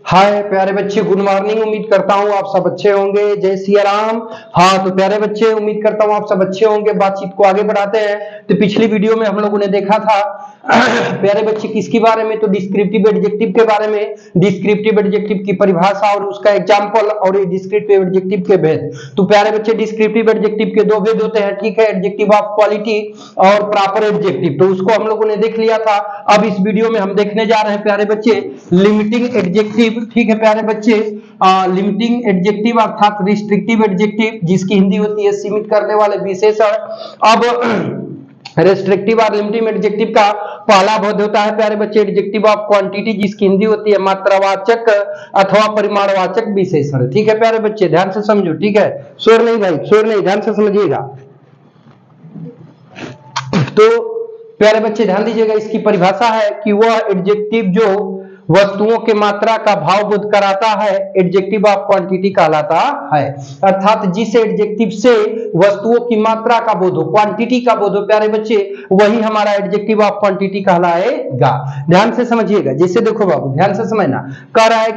हाय प्यारे बच्चे, good morning. उम्मीद करता हूँ आप सब अच्छे होंगे। जय सिया राम। हाँ तो प्यारे बच्चे, उम्मीद करता हूँ आप सब अच्छे होंगे। बातचीत को आगे बढ़ाते हैं। तो पिछली वीडियो में हम लोगों ने देखा था प्यारे बच्चे किसके बारे में, तो डिस्क्रिप्टिव एडजेक्टिव के बारे में। डिस्क्रिप्टिव एडजेक्टिव की परिभाषा और उसका एग्जाम्पल और डिस्क्रिप्टिव एडजेक्टिव के भेद। तो प्यारे बच्चे डिस्क्रिप्टिव एडजेक्टिव के दो भेद होते हैं, ठीक है, एडजेक्टिव ऑफ क्वालिटी और प्रॉपर एडजेक्टिव। तो उसको हम लोगों ने देख लिया था। अब इस वीडियो में हम देखने जा रहे हैं प्यारे बच्चे लिमिटिंग एडजेक्टिव, ठीक है प्यारे बच्चे। लिमिटिंग एडजेक्टिव अर्थात रिस्ट्रिक्टिव एडजेक्टिव, जिसकी हिंदी होती है सीमित करने वाले विशेषण। अब रेस्ट्रिक्टिव और लिमिटिंग एडजेक्टिव का पहला भेद होता है प्यारे बच्चे एडजेक्टिव ऑफ क्वांटिटी, जिसकी हिंदी होती है मात्रावाचक अथवा परिमाणवाचक विशेषण। ठीक है प्यारे बच्चे, ध्यान से समझो, ठीक है, शोर नहीं भाई, शोर नहीं, ध्यान से समझिएगा। तो प्यारे बच्चे ध्यान दीजिएगा, इसकी परिभाषा है कि वह एडजेक्टिव जो वस्तुओं के मात्रा का भाव बोध कराता है एडजेक्टिव ऑफ क्वांटिटी कहलाता है। अर्थात जिस एडजेक्टिव से वस्तुओं की मात्रा का बोध हो, क्वांटिटी का बोध हो प्यारे बच्चे, वही हमारा एडजेक्टिव ऑफ क्वांटिटी कहलाएगा। ध्यान से समझिएगा। जैसे देखो बाबू, ध्यान से समझना। कह रहा है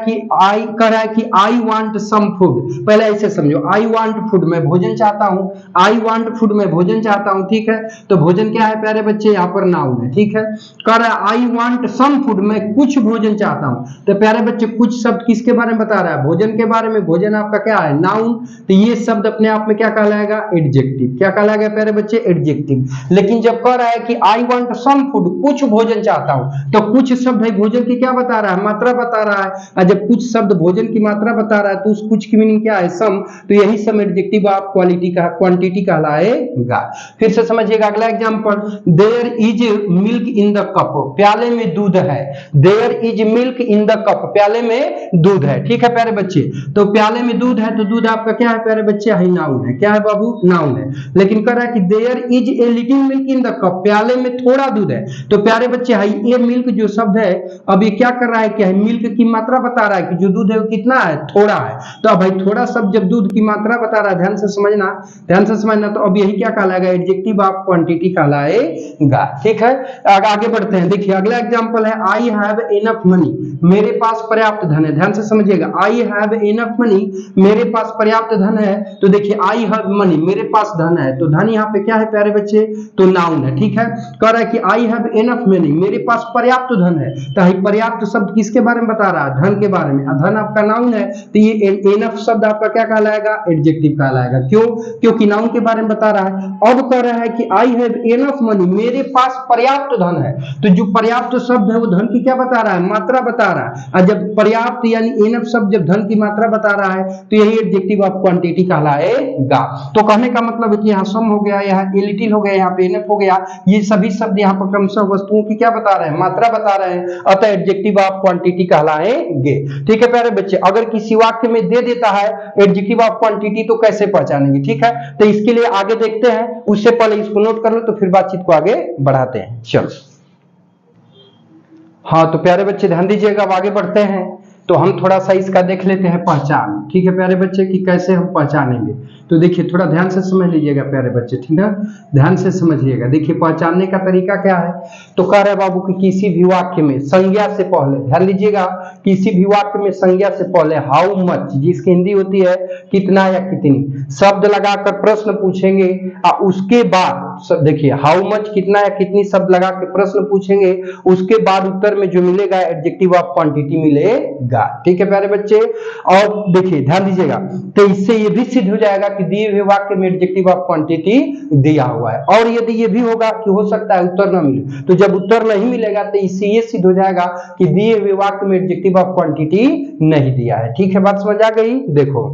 कि आई वांट सम फूड। पहले ऐसे समझो, आई वांट फूड, मैं भोजन चाहता हूं। आई वांट फूड, मैं भोजन चाहता हूं, ठीक है। तो भोजन क्या है प्यारे बच्चे, यहाँ पर नाउन है, ठीक है। कह रहा है आई वांट सम फूड, मैं कुछ भोजन चाहता हूं। तो प्यारे बच्चे कुछ शब्द किसके बारे में बता रहा है, भोजन के बारे में। भोजन आपका क्या है, नाउन। तो ये शब्द अपने आप में क्या कहलाएगा, एडजेक्टिव। क्या कहलाएगा प्यारे बच्चे, एडजेक्टिव। लेकिन जब कह रहा है कि आई वांट सम फूड, कुछ भोजन चाहता हूं, तो कुछ शब्द है भोजन की क्या बता रहा है, मात्रा बता रहा है। और जब कुछ शब्द भोजन की मात्रा बता रहा है तो उस कुछ की मीनिंग क्या है, सम। तो यही सम एडजेक्टिव ऑफ क्वालिटी का क्वांटिटी कहलाएगा। फिर से समझिएगा अगला example, there is milk in the cup, प्याले में दूध है। There is milk in the cup, प्याले में दूध है, ठीक है प्यारे बच्चे। तो प्याले में दूध है, तो दूध आपका क्या है प्यारे बच्चे, है नाउन है। क्या है बाबू, नाउन है। लेकिन कह रहा है कि there is a little milk in the cup, प्याले में थोड़ा दूध है। तो प्यारे बच्चे है ये मिल्क जो शब्द है, अब ये क्या कर रहा है, क्या है, मिल्क की मात्रा बता रहा है कि जो दूध है वो कितना है, थोड़ा है। तो अब भाई थोड़ा शब्द जब दूध की मात्रा बता रहा है, ध्यान से समझना, ध्यान से समझना। तो अब यही क्या कहलाएगा, एडजेक्टिव ऑफ क्वांटिटी कहलाएगा, ठीक है। आगे बढ़ते हैं। देखिए अगला एग्जांपल है, आई हैव इनफ मनी, मेरे पास पर्याप्त धन है। ध्यान से समझिएगा, आई हैव इनफ मनी, मेरे पास पर्याप्त धन है। तो देखिए आई हैव मनी, मेरे पास धन है। तो धन यहाँ पे क्या है प्यारे बच्चे, तो नाउन है, ठीक है। कह रहा है कि आई हैव इनफ मनी, मेरे पास पर्याप्त धन है। तो पर्याप्त शब्द किसके बारे में बता रहा है, धन के बारे में। धन आपका नाउन है, तो ये इनफ शब्द आपका क्या कहलाएगा, एडजेक्टिव कहलाएगा। क्यों, क्योंकि नाउन के बारे में बता रहा है। अब कह रहा है कि आई हैव इनफ मनी, मेरे पास पर्याप्त धन है। तो जो पर्याप्त शब्द है वो धन की क्या बता रहा है, मात्रा बता रहा है। और जब पर्याप्त यानी इनफ शब्द जब धन की मात्रा बता रहा है तो यही एडजेक्टिव ऑफ क्वांटिटी कहलाएगा। तो कहने का मतलब है कि यहाँ सम हो गया, यहाँ ए लिटिल हो गया, यहाँ पे इनफ हो गया। ये सभी शब्द यहाँ पर क्रमशः वस्तुओं की क्या बता रहे हैं, मात्रा बता रहे हैं। अतः एडजेक्टिव ऑफ क्वांटिटी कहलाएंगे, ठीक है प्यारे बच्चे। अगर किसी वाक्य में दे देता है एडजेक्टिव ऑफ क्वांटिटी तो कैसे पहचानेंगे, ठीक है। तो इसके लिए आगे देखते हैं, उससे पहले इसको नोट कर लो तो फिर बातचीत को आगे बढ़ाते हैं। चलो हाँ तो प्यारे बच्चे ध्यान दीजिएगा, अब आगे बढ़ते हैं। तो हम थोड़ा सा इसका देख लेते हैं पहचान, ठीक है प्यारे बच्चे, कि कैसे हम पहचानेंगे। तो देखिए थोड़ा ध्यान से समझ लीजिएगा प्यारे बच्चे, ठीक है, ध्यान से समझिएगा। देखिए पहचानने का तरीका क्या है। तो कह रहे बाबू कि किसी भी वाक्य में संज्ञा से पहले, ध्यान दीजिएगा, किसी भी वाक्य में संज्ञा से पहले हाउ मच, जिसकी हिंदी होती है कितना या कितनी, शब्द लगाकर प्रश्न पूछेंगे। और उसके बाद देखिए हाउ मच, कितना या कितनी शब्द लगा के प्रश्न पूछेंगे। उसके बाद उत्तर में जो मिलेगा एडजेक्टिव ऑफ क्वांटिटी मिलेगा, ठीक है प्यारे बच्चे। और देखिए ध्यान दीजिएगा, तो इससे ये भी सिद्ध हो जाएगा कि दिए हुए वाक्य में एडजेक्टिव ऑफ क्वांटिटी दिया हुआ है। और यदि ये भी होगा कि हो सकता है उत्तर न मिले, तो जब उत्तर नहीं मिलेगा तो इससे ये सिद्ध हो जाएगा कि दिए हुए वाक्य में एडजेक्टिव ऑफ क्वांटिटी नहीं दिया है, ठीक है। बात समझ आ गई। देखो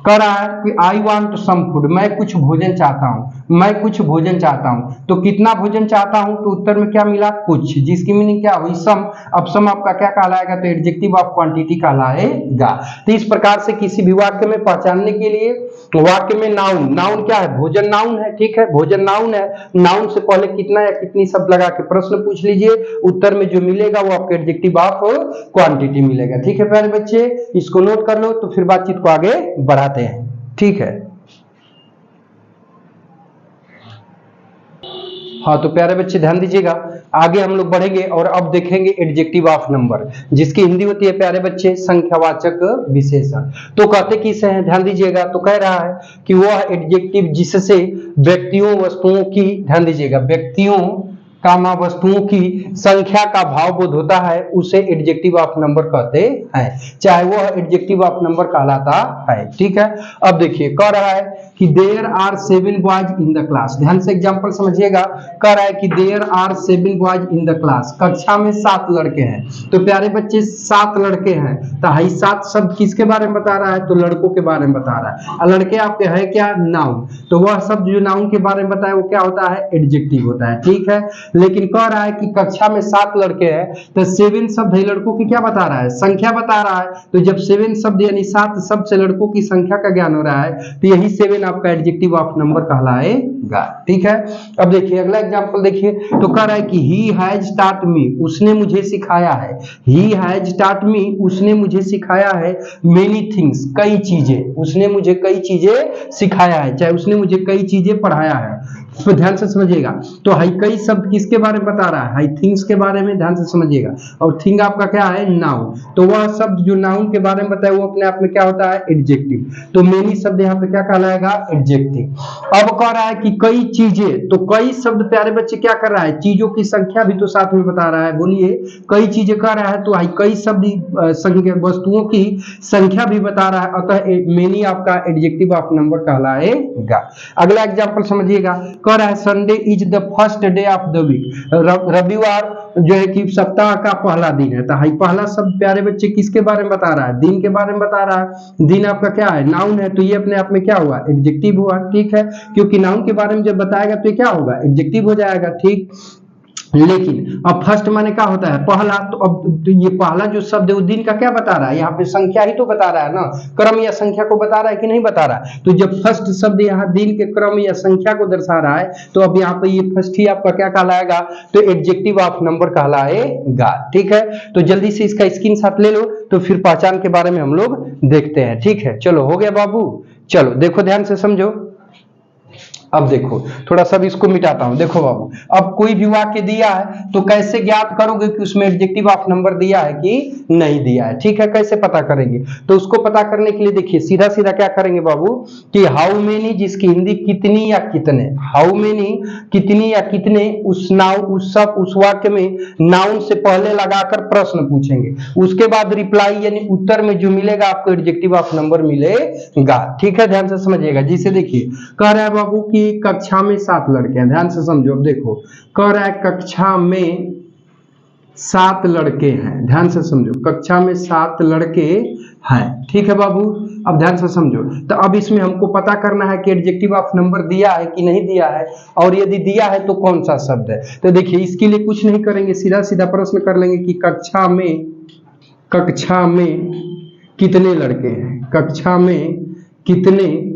कह रहा है कि आई वांट सम फूड, मैं कुछ भोजन चाहता हूं, मैं कुछ भोजन चाहता हूं। तो कितना भोजन चाहता हूं, तो उत्तर में क्या मिला, कुछ, जिसकी मीनिंग क्या हुई, सम। अब सम आपका क्या कहलाएगा, तो एडजेक्टिव ऑफ क्वांटिटी कहलाएगा। तो इस प्रकार से किसी भी वाक्य में पहचानने के लिए वाक्य में नाउन, नाउन क्या है, भोजन नाउन है, ठीक है, भोजन नाउन है। नाउन से पहले कितना या कितनी शब्द लगा के प्रश्न पूछ लीजिए, उत्तर में जो मिलेगा वो आपको एडजेक्टिव ऑफ क्वांटिटी मिलेगा, ठीक है प्यारे बच्चे। इसको नोट कर लो तो फिर बातचीत को आगे बढ़ाते हैं, ठीक है। हाँ तो प्यारे बच्चे ध्यान दीजिएगा, आगे हम लोग बढ़ेंगे और अब देखेंगे एडजेक्टिव ऑफ नंबर, जिसकी हिंदी होती है प्यारे बच्चे संख्यावाचक विशेषण। तो कहते किसे हैं, ध्यान दीजिएगा, तो कह रहा है कि वह एडजेक्टिव जिससे व्यक्तियों वस्तुओं की, ध्यान दीजिएगा, व्यक्तियों कामा वस्तुओं की संख्या का भाव बोध होता है, उसे एडजेक्टिव ऑफ नंबर कहते हैं, चाहे वह एडजेक्टिव ऑफ नंबर कहलाता है। ठीक है, अब देखिए कह रहा है कि there are 7 boys in the class. ध्यान से एग्जांपल समझिएगा, कह रहा है कि there are 7 boys in the class, कक्षा में 7 लड़के हैं। तो प्यारे बच्चे 7 लड़के हैं, तो हाई 7 शब्द किसके बारे में बता रहा है, तो लड़कों के बारे में बता रहा है। और लड़के आपके है क्या, नाउन, तो वह शब्द जो नाउन के बारे में बताया वो क्या होता है, एडजेक्टिव होता है। ठीक है, लेकिन कह रहा है कि कक्षा में 7 लड़के हैं, तो 7 शब्द है लड़कों की क्या बता रहा है, संख्या बता रहा है। तो जब 7 शब्द यानी 7 शब्द से लड़कों की संख्या का ज्ञान हो रहा है, तो यही 7 आपका एडजेक्टिव ऑफ नंबर कहलाएगा। ठीक है, अब देखिए अगला एग्जांपल देखिए, तो कह रहा है कि ही हैज टॉट मी, उसने मुझे सिखाया है। ही हैज टॉट मी, उसने मुझे सिखाया है मेनी थिंग्स, कई चीजें, उसने मुझे कई चीजें सिखाया है, चाहे उसने मुझे कई चीजें पढ़ाया है। तो ध्यान से समझिएगा, तो हाई कई शब्द किसके बारे में बता रहा है, हाई थिंग्स के बारे में, ध्यान से समझिएगा। और थिंग आपका क्या है, नाउन, तो वह शब्द जो नाउन के बारे में बताया वो अपने आप में क्या होता है, एडजेक्टिव। तो मेनी शब्द यहाँ पे क्या कहलाएगा, एडजेक्टिव। अब कह रहा है कि कई चीजें, तो कई शब्द प्यारे बच्चे क्या कर रहा है, चीजों की संख्या भी तो साथ में बता रहा है। बोलिए, कई चीजें कह रहा है, तो हाई कई शब्द संख्या वस्तुओं की संख्या भी बता रहा है, अतः मेनी आपका एडजेक्टिव ऑफ नंबर कहलाएगा। अगला एग्जांपल समझिएगा, कह रहा है Sunday is the first day of the week, रविवार जो है कि सप्ताह का पहला दिन है। तो हाई पहला शब्द प्यारे बच्चे किसके बारे में बता रहा है, दिन के बारे में बता रहा है। दिन आपका क्या है, नाउन है, तो ये अपने आप में क्या हुआ, एडजेक्टिव हुआ। ठीक है, क्योंकि नाउन के बारे में जब बताएगा तो ये क्या होगा, एडजेक्टिव हो जाएगा। ठीक, लेकिन अब फर्स्ट माने क्या होता है, पहला, तो अब ये पहला जो शब्द है वो दिन का क्या बता रहा है, यहाँ पे संख्या ही तो बता रहा है ना, क्रम या संख्या को बता रहा है कि नहीं बता रहा है। तो जब फर्स्ट शब्द यहाँ दिन के क्रम या संख्या को दर्शा रहा है, तो अब यहाँ पे ये फर्स्ट ही आपका क्या कहलाएगा, तो एडजेक्टिव ऑफ नंबर कहलाएगा। ठीक है, तो जल्दी से इसका स्क्रीनशॉट ले लो, तो फिर पहचान के बारे में हम लोग देखते हैं। ठीक है, चलो हो गया बाबू, चलो देखो ध्यान से समझो। अब देखो थोड़ा सा भी इसको मिटाता हूं। देखो बाबू, अब कोई भी वाक्य दिया है तो कैसे ज्ञात करोगे कि उसमें एडजेक्टिव ऑफ नंबर दिया है कि नहीं दिया है। ठीक है, कैसे पता करेंगे, तो उसको पता करने के लिए देखिए सीधा सीधा क्या करेंगे बाबू, कि हाउ मेनी, जिसकी हिंदी कितनी या कितने, हाउ मेनी कितनी या कितने, उस वाक्य में नाउन से पहले लगाकर प्रश्न पूछेंगे, उसके बाद रिप्लाई यानी उत्तर में जो मिलेगा आपको एडजेक्टिव ऑफ नंबर मिलेगा। ठीक है, ध्यान से समझिएगा। जिसे देखिए कह रहा है बाबू कि कक्षा में 7 लड़के हैं, ध्यान से समझो। अब देखो कह रहा है कक्षा में 7 लड़के हैं, ध्यान से समझो, कक्षा में 7 लड़के हैं। ठीक है बाबू, अब ध्यान से समझो। तो अब इसमें हमको पता करना है कि एडजेक्टिव ऑफ नंबर दिया है कि नहीं दिया है, और यदि दिया है तो कौन सा शब्द है। तो देखिए इसके लिए कुछ नहीं करेंगे, सीधा सीधा प्रश्न कर लेंगे कि कक्षा में कितने लड़के हैं, कक्षा में कितने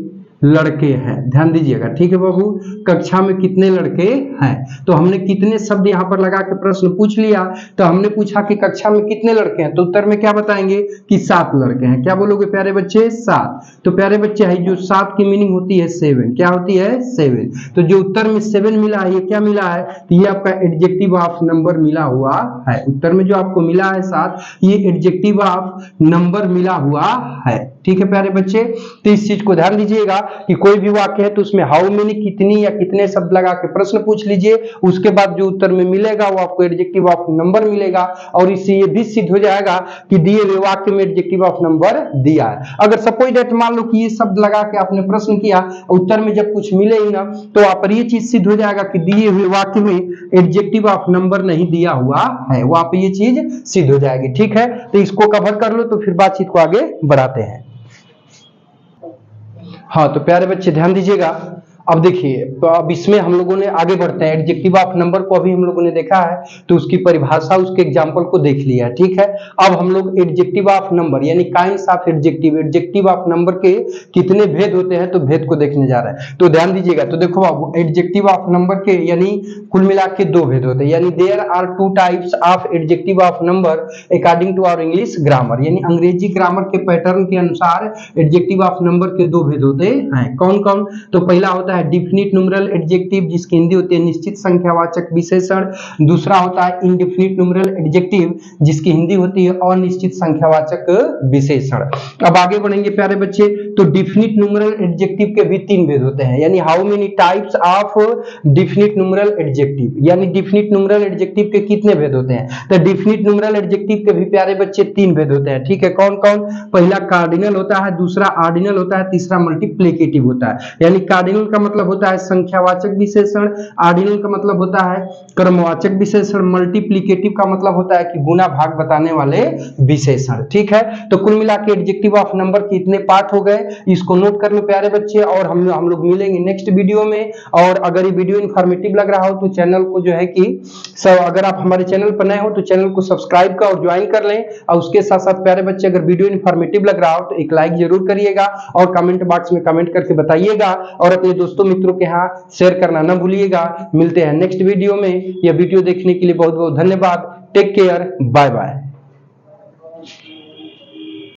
लड़के हैं, ध्यान दीजिएगा। ठीक है बाबू, कक्षा में कितने लड़के हैं, तो हमने कितने शब्द यहाँ पर लगा के प्रश्न पूछ लिया। तो हमने पूछा कि कक्षा में कितने लड़के हैं, तो उत्तर में क्या बताएंगे कि 7 लड़के हैं। क्या बोलोगे प्यारे बच्चे, 7। तो प्यारे बच्चे है जो 7 की मीनिंग होती है 7, क्या होती है 7। तो जो उत्तर में 7 मिला है, ये क्या मिला है, तो ये आपका एडजेक्टिव ऑफ नंबर मिला हुआ है। उत्तर में जो आपको मिला है 7, ये एडजेक्टिव ऑफ नंबर मिला हुआ है। ठीक है प्यारे बच्चे, तो इस चीज को ध्यान दीजिएगा कि कोई भी वाक्य है तो उसमें हाउ मेनी, कितनी या कितने शब्द लगा के प्रश्न पूछ लीजिए, उसके बाद जो उत्तर में मिलेगा वो आपको एडजेक्टिव ऑफ नंबर मिलेगा। और इससे ये भी सिद्ध हो जाएगा कि दिए हुए वाक्य में एडजेक्टिव ऑफ नंबर दिया है। अगर सपोज दैट मान लो कि ये शब्द लगा के आपने प्रश्न किया, उत्तर में जब कुछ मिले ही ना, तो आप पर ये चीज सिद्ध हो जाएगा कि दिए हुए वाक्य में एडजेक्टिव ऑफ नंबर नहीं दिया हुआ है, वहां पर ये चीज सिद्ध हो जाएगी। ठीक है, तो इसको कवर कर लो, तो फिर बातचीत को आगे बढ़ाते हैं। हाँ तो प्यारे बच्चे ध्यान दीजिएगा। अब देखिए, तो अब इसमें हम लोगों ने आगे बढ़ते हैं। एडजेक्टिव ऑफ नंबर को अभी हम लोगों ने देखा है, तो उसकी परिभाषा, उसके एग्जाम्पल को देख लिया है। ठीक है, अब हम लोग एडजेक्टिव ऑफ नंबर यानी kinds of adjective of number के कितने भेद होते हैं, तो भेद को देखने जा रहे हैं। तो ध्यान दीजिएगा। तो देखो बाबू, एडजेक्टिव ऑफ नंबर के यानी कुल मिला के 2 भेद होते हैं, यानी there are 2 types of adjective of number according to our English grammar, यानी अंग्रेजी ग्रामर के पैटर्न के अनुसार एडजेक्टिव ऑफ नंबर के 2 भेद होते हैं। कौन कौन, तो पहला होता है है डिफिनिट न्यूमरल एडजेक्टिव, जिसकी हिंदी होती है निश्चित संख्यावाचक विशेषण। दूसरा होता है इंडेफिनिट न्यूमरल एडजेक्टिव, जिसकी हिंदी होती है अनिश्चित संख्यावाचक विशेषण। अब आगे बढ़ेंगे प्यारे बच्चे, तो डिफिनिट न्यूमरल एडजेक्टिव के भी 3 भेद होते हैं, यानी how many types of definite numeral adjective, यानी डिफिनिट न्यूमरल एडजेक्टिव के कितने भेद होते हैं? तो डिफिनिट न्यूमरल एडजेक्टिव के भी प्यारे बच्चे 3 भेद होते हैं, ठीक है। कौन कौन? पहला कार्डिनल होता है, दूसरा ऑर्डिनल होता है, तीसरा मल्टीप्लिकेटिव होता है। यानी कार्डिनल का मतलब होता है संख्यावाचक विशेषण, ऑर्डिनल का मतलब होता है क्रमवाचक विशेषण, मल्टीप्लिकेटिव का मतलब होता है कि गुना भाग बताने वाले विशेषण, ठीक है। तो कुल मिला के एडजेक्टिव ऑफ नंबर के इतने पार्ट हो गए, इसको नोट कर लो प्यारे बच्चे, और हम लोग मिलेंगे नेक्स्ट वीडियो में। और अगर ये वीडियो इन्फॉर्मेटिव लग रहा हो तो चैनल को जो है कि सब, अगर आप हमारे चैनल पर नए हो तो चैनल को सब्सक्राइब कर और ज्वाइन कर लें। और उसके साथ साथ प्यारे बच्चे, अगर वीडियो इन्फॉर्मेटिव लग रहा हो तो एक लाइक जरूर करिएगा और कमेंट बॉक्स में कमेंट करके बताइएगा, और अपने दोस्तों मित्रों के यहाँ शेयर करना ना भूलिएगा। मिलते हैं नेक्स्ट वीडियो में। यह वीडियो देखने के लिए बहुत बहुत धन्यवाद। Take care, bye bye.